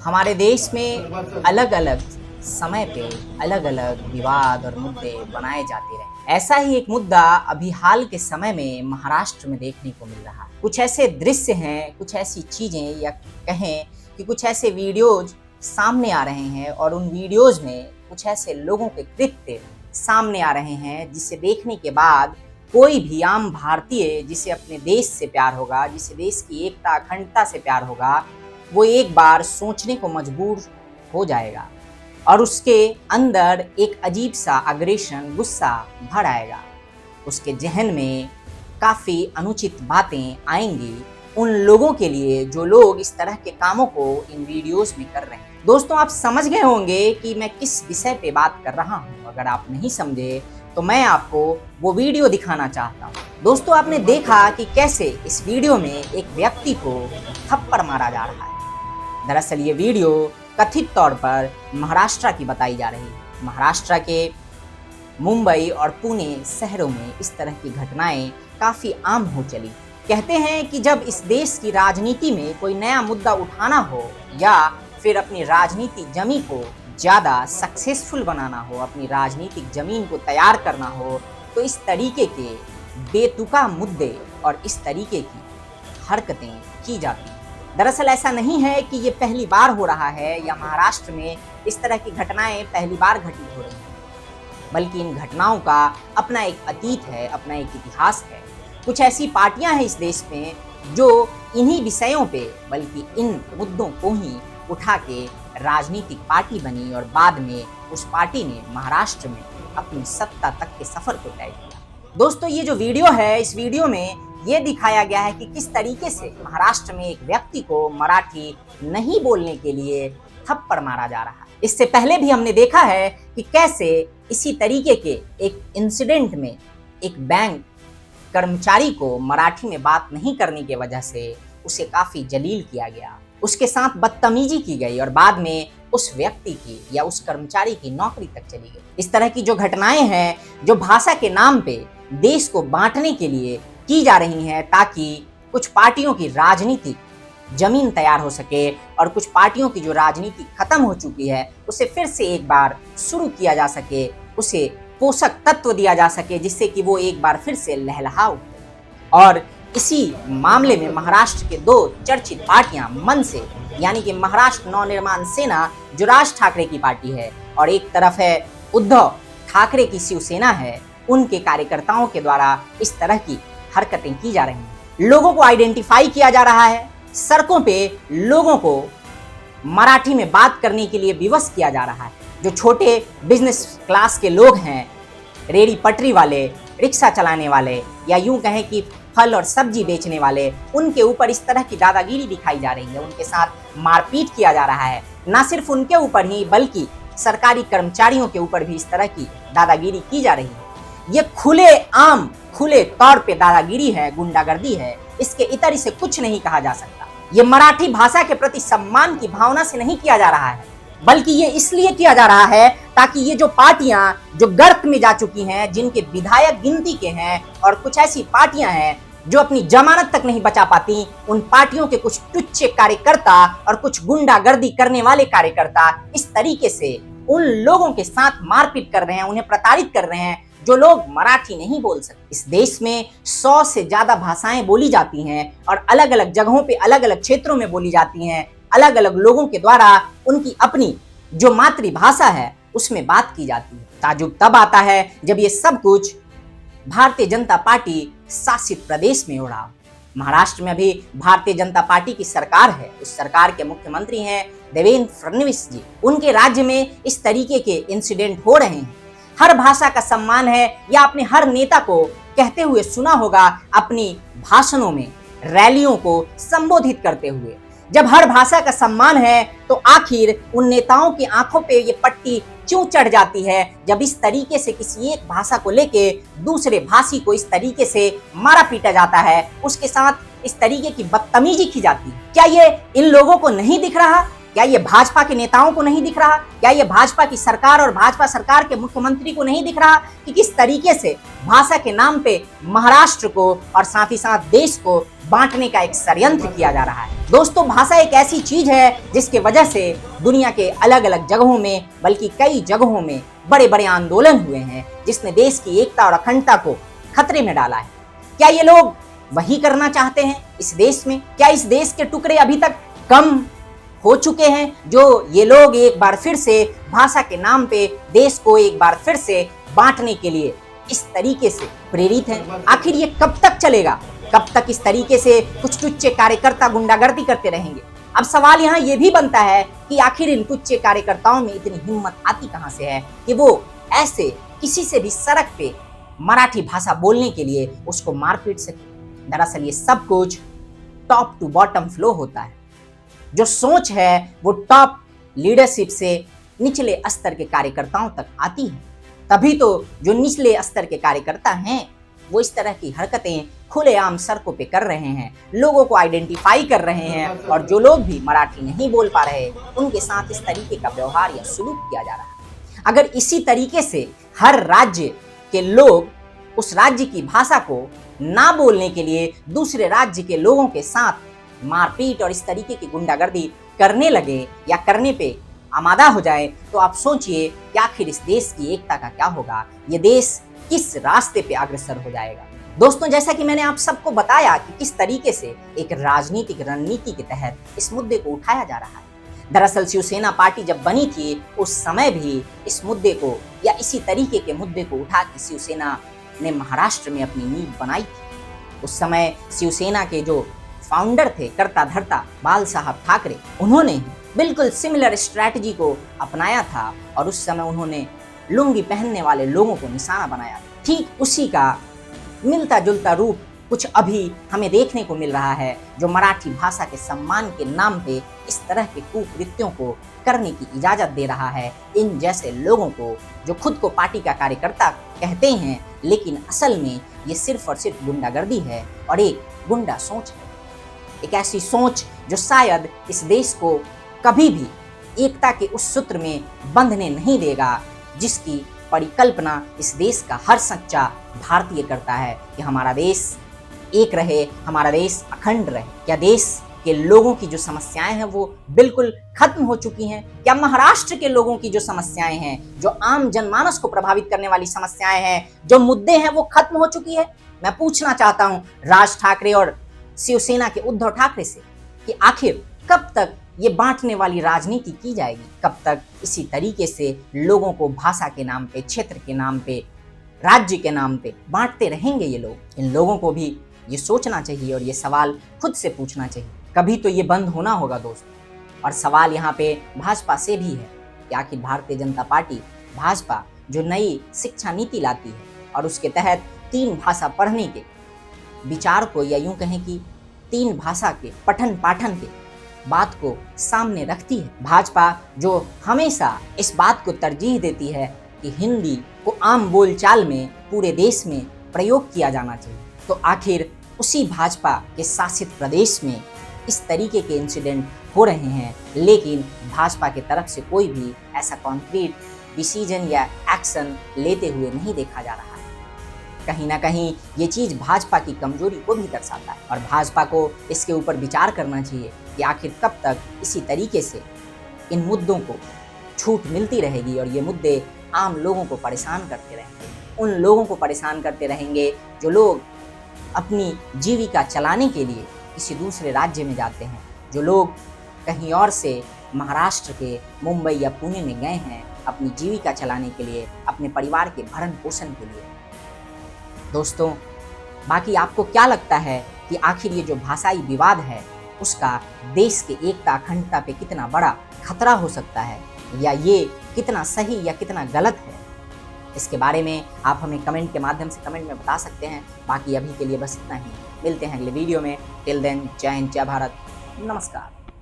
हमारे देश में अलग अलग समय पे अलग अलग विवाद और मुद्दे बनाए जाते रहे। ऐसा ही एक मुद्दा अभी हाल के समय में महाराष्ट्र में देखने को मिल रहा है। कुछ ऐसे दृश्य हैं, कुछ ऐसी चीजें या कहें कि कुछ ऐसे वीडियोज सामने आ रहे हैं और उन वीडियोज में कुछ ऐसे लोगों के कृत्य सामने आ रहे हैं जिसे देखने के बाद कोई भी आम भारतीय जिसे अपने देश से प्यार होगा, जिसे देश की एकता अखंडता से प्यार होगा, वो एक बार सोचने को मजबूर हो जाएगा और उसके अंदर एक अजीब सा अग्रेशन, गुस्सा भर आएगा। उसके जहन में काफ़ी अनुचित बातें आएंगी उन लोगों के लिए जो लोग इस तरह के कामों को इन वीडियोस में कर रहे हैं। दोस्तों, आप समझ गए होंगे कि मैं किस विषय पे बात कर रहा हूँ। अगर आप नहीं समझे तो मैं आपको वो वीडियो दिखाना चाहता हूँ। दोस्तों, आपने देखा कि कैसे इस वीडियो में एक व्यक्ति को थप्पड़ मारा जा रहा है। दरअसल ये वीडियो कथित तौर पर महाराष्ट्र की बताई जा रही है। महाराष्ट्र के मुंबई और पुणे शहरों में इस तरह की घटनाएं काफ़ी आम हो चली। कहते हैं कि जब इस देश की राजनीति में कोई नया मुद्दा उठाना हो या फिर अपनी राजनीतिक जमी को ज़्यादा सक्सेसफुल बनाना हो, अपनी राजनीतिक ज़मीन को तैयार करना हो, तो इस तरीके के बेतुका मुद्दे और इस तरीके की हरकतें की जाती हैं। दरअसल ऐसा नहीं है कि ये पहली बार हो रहा है या महाराष्ट्र में इस तरह की घटनाएं पहली बार घटित हो रही हैं, बल्कि इन घटनाओं का अपना एक अतीत है, अपना एक इतिहास है। कुछ ऐसी पार्टियां हैं इस देश में जो इन्हीं विषयों पे, बल्कि इन मुद्दों को ही उठा के राजनीतिक पार्टी बनी और बाद में उस पार्टी ने महाराष्ट्र में अपनी सत्ता तक के सफर को तय किया। दोस्तों, ये जो वीडियो है, इस वीडियो में ये दिखाया गया है कि किस तरीके से महाराष्ट्र में एक व्यक्ति को मराठी नहीं बोलने के लिए थप्पड़ मारा जा रहा है। इससे पहले भी हमने देखा है कि कैसे इसी तरीके के एक इंसिडेंट में एक बैंक कर्मचारी को मराठी में बात नहीं करने की वजह से उसे काफी जलील किया गया, उसके साथ बदतमीजी की गई और बाद में उस व्यक्ति की या उस कर्मचारी की नौकरी तक चली गई। इस तरह की जो घटनाएं हैं, जो भाषा के नाम पे देश को बांटने के लिए की जा रही हैं ताकि कुछ पार्टियों की राजनीतिक जमीन तैयार हो सके और कुछ पार्टियों की जो राजनीति खत्म हो चुकी है उसे फिर से एक बार शुरू किया जा सके, उसे पोषक तत्व दिया जा सके जिससे कि वो एक बार फिर से लहलहा उठे। और इसी मामले में महाराष्ट्र के दो चर्चित पार्टियां मनसे यानी कि महाराष्ट्र नवनिर्माण सेना जो राज ठाकरे की पार्टी है और एक तरफ है उद्धव ठाकरे की शिवसेना है, उनके कार्यकर्ताओं के द्वारा इस तरह की हरकतें की जा रही हैं। लोगों को आइडेंटिफाई किया जा रहा है, सड़कों पे लोगों को मराठी में बात करने के लिए विवश किया जा रहा है। जो छोटे बिजनेस क्लास के लोग हैं, रेड़ी पटरी वाले, रिक्शा चलाने वाले या यूं कहें कि फल और सब्जी बेचने वाले, उनके ऊपर इस तरह की दादागिरी दिखाई जा रही है, उनके साथ मारपीट किया जा रहा है। ना सिर्फ उनके ऊपर ही बल्कि सरकारी कर्मचारियों के ऊपर भी इस तरह की दादागिरी की जा रही है। ये खुले तौर पे दादागिरी है, गुंडागर्दी है, इसके इतर इसे कुछ नहीं कहा जा सकता। ये मराठी भाषा के प्रति सम्मान की भावना से नहीं किया जा रहा है, बल्कि ये इसलिए किया जा रहा है ताकि ये जो पार्टियां जो गर्त में जा चुकी हैं, जिनके विधायक गिनती के हैं और कुछ ऐसी पार्टियां हैं जो अपनी जमानत तक नहीं बचा पाती, उन पार्टियों के कुछ टुच्चे कार्यकर्ता और कुछ गुंडागर्दी करने वाले कार्यकर्ता इस तरीके से उन लोगों के साथ मारपीट कर रहे हैं, उन्हें प्रताड़ित कर रहे हैं जो लोग मराठी नहीं बोल सकते। इस देश में 100 से ज्यादा भाषाएं बोली जाती हैं और अलग अलग जगहों पे अलग अलग क्षेत्रों में बोली जाती हैं। अलग अलग लोगों के द्वारा उनकी अपनी जो मातृभाषा है उसमें बात की जाती है। ताजुब तब आता है जब ये सब कुछ भारतीय जनता पार्टी शासित प्रदेश में हो रहा। महाराष्ट्र में अभी भारतीय जनता पार्टी की सरकार है, उस सरकार के मुख्यमंत्री हैं देवेंद्र फडणवीस जी। उनके राज्य में इस तरीके के इंसिडेंट हो रहे हैं। हर भाषा का सम्मान है, या आपने हर नेता को कहते हुए सुना होगा अपनी भाषणों में, रैलियों को संबोधित करते हुए। जब हर भाषा का सम्मान है तो आखिर उन नेताओं की आंखों पे ये पट्टी क्यों चढ़ जाती है जब इस तरीके से किसी एक भाषा को लेके दूसरे भाषी को इस तरीके से मारा पीटा जाता है, उसके साथ इस तरीके की बदतमीजी की जाती है। क्या ये इन लोगों को नहीं दिख रहा क्या ये भाजपा के नेताओं को नहीं दिख रहा? क्या ये भाजपा की सरकार और भाजपा सरकार के मुख्यमंत्री को नहीं दिख रहा कि किस तरीके से भाषा के नाम पे महाराष्ट्र को और साथ ही साथ देश को बांटने का एक षड्यंत्र किया जा रहा है? दोस्तों, भाषा एक ऐसी चीज है जिसके वजह से दुनिया के अलग अलग जगहों में, बल्कि कई जगहों में बड़े बड़े आंदोलन हुए हैं, जिसने देश की एकता और अखंडता को खतरे में डाला है। क्या ये लोग वही करना चाहते हैं इस देश में? क्या इस देश के टुकड़े अभी तक कम हो चुके हैं जो ये लोग एक बार फिर से भाषा के नाम पे देश को एक बार फिर से बांटने के लिए इस तरीके से प्रेरित हैं? आखिर ये कब तक चलेगा? कब तक इस तरीके से कुछ टुच्चे कार्यकर्ता गुंडागर्दी करते रहेंगे? अब सवाल यहाँ ये भी बनता है कि आखिर इन टुच्चे कार्यकर्ताओं में इतनी हिम्मत आती कहाँ से है कि वो ऐसे किसी से भी सड़क पे मराठी भाषा बोलने के लिए उसको मारपीट सके? दरअसल ये सब कुछ टॉप टू बॉटम फ्लो होता है। जो सोच है वो टॉप लीडरशिप से निचले स्तर के कार्यकर्ताओं तक आती है। तभी तो जो निचले स्तर के कार्यकर्ता हैं वो इस तरह की हरकतें खुलेआम सड़कों पे कर रहे हैं, लोगों को आइडेंटिफाई कर रहे हैं, और जो लोग भी मराठी नहीं बोल पा रहे उनके साथ इस तरीके का व्यवहार या सलूक किया जा रहा है। अगर इसी तरीके से हर राज्य के लोग उस राज्य की भाषा को ना बोलने के लिए दूसरे राज्य के लोगों के साथ मारपीट और इस तरीके की गुंडागर्दी करने लगे या करने पे आमादा हो जाए, तो आप सोचिए कि आखिर इस देश की एकता का क्या होगा? ये देश किस रास्ते पे अग्रसर हो जाएगा? दोस्तों, जैसा कि मैंने आप सबको बताया कि किस तरीके से एक राजनीतिक रणनीति के तहत इस मुद्दे को उठाया जा रहा है। दरअसल शिवसेना पार्टी जब बनी थी उस समय भी इस मुद्दे को या इसी तरीके के मुद्दे को उठा के शिवसेना ने महाराष्ट्र में अपनी नींव बनाई थी। उस समय शिवसेना के जो फाउंडर थे, कर्ता धर्ता बाल साहब ठाकरे, उन्होंने बिल्कुल सिमिलर स्ट्रैटेजी को अपनाया था और उस समय उन्होंने लुंगी पहनने वाले लोगों को निशाना बनाया था। ठीक उसी का मिलता जुलता रूप कुछ अभी हमें देखने को मिल रहा है, जो मराठी भाषा के सम्मान के नाम पे इस तरह के कुकृत्यों को करने की इजाजत दे रहा है इन जैसे लोगों को, जो खुद को पार्टी का कार्यकर्ता कहते हैं, लेकिन असल में ये सिर्फ और सिर्फ गुंडागर्दी है और एक गुंडा सोच है। एक ऐसी सोच जो शायद इस देश को कभी भी एकता के उस सूत्र में बंधने नहीं देगा, जिसकी परिकल्पना इस देश का हर सच्चा भारतीय करता है कि हमारा देश एक रहे, हमारा देश अखंड रहे। क्या देश के लोगों की जो समस्याएं हैं वो बिल्कुल खत्म हो चुकी हैं? क्या महाराष्ट्र के लोगों की जो समस्याएं हैं, जो आम जनमानस को प्रभावित करने वाली समस्याएं हैं, जो मुद्दे हैं, वो खत्म हो चुकी है? मैं पूछना चाहता हूं राज ठाकरे और शिवसेना के उद्धव ठाकरे से कि आखिर कब तक ये बांटने वाली राजनीति की जाएगी? कब तक इसी तरीके से लोगों को भाषा के नाम पे, क्षेत्र के नाम पे, राज्य के नाम पे बांटते रहेंगे ये लोग? इन लोगों को भी ये सोचना चाहिए और ये सवाल खुद से पूछना चाहिए। कभी तो ये बंद होना होगा दोस्तों। और सवाल यहाँ पे भाजपा से भी है कि आखिर भारतीय जनता पार्टी, भाजपा जो नई शिक्षा नीति लाती है और उसके तहत 3 भाषा पढ़ने के विचार को, या यूं कहें कि 3 भाषा के पठन पाठन के बात को सामने रखती है, भाजपा जो हमेशा इस बात को तरजीह देती है कि हिंदी को आम बोलचाल में पूरे देश में प्रयोग किया जाना चाहिए, तो आखिर उसी भाजपा के शासित प्रदेश में इस तरीके के इंसिडेंट हो रहे हैं, लेकिन भाजपा की तरफ से कोई भी ऐसा कॉन्क्रीट डिसीजन या एक्शन लेते हुए नहीं देखा जा रहा है। कहीं ना कहीं ये चीज़ भाजपा की कमजोरी को भी दर्शाता है और भाजपा को इसके ऊपर विचार करना चाहिए कि आखिर कब तक इसी तरीके से इन मुद्दों को छूट मिलती रहेगी और ये मुद्दे आम लोगों को परेशान करते रहेंगे। उन लोगों को परेशान करते रहेंगे जो लोग अपनी जीविका चलाने के लिए किसी दूसरे राज्य में जाते हैं, जो लोग कहीं और से महाराष्ट्र के मुंबई या पुणे में गए हैं अपनी जीविका चलाने के लिए, अपने परिवार के भरण पोषण के लिए। दोस्तों, बाकी आपको क्या लगता है कि आखिर ये जो भाषाई विवाद है उसका देश के एकता अखंडता पे कितना बड़ा खतरा हो सकता है, या ये कितना सही या कितना गलत है? इसके बारे में आप हमें कमेंट के माध्यम से कमेंट में बता सकते हैं। बाकी अभी के लिए बस इतना ही, मिलते हैं अगले वीडियो में। टिल देन, जय हिंद, जय भारत, नमस्कार।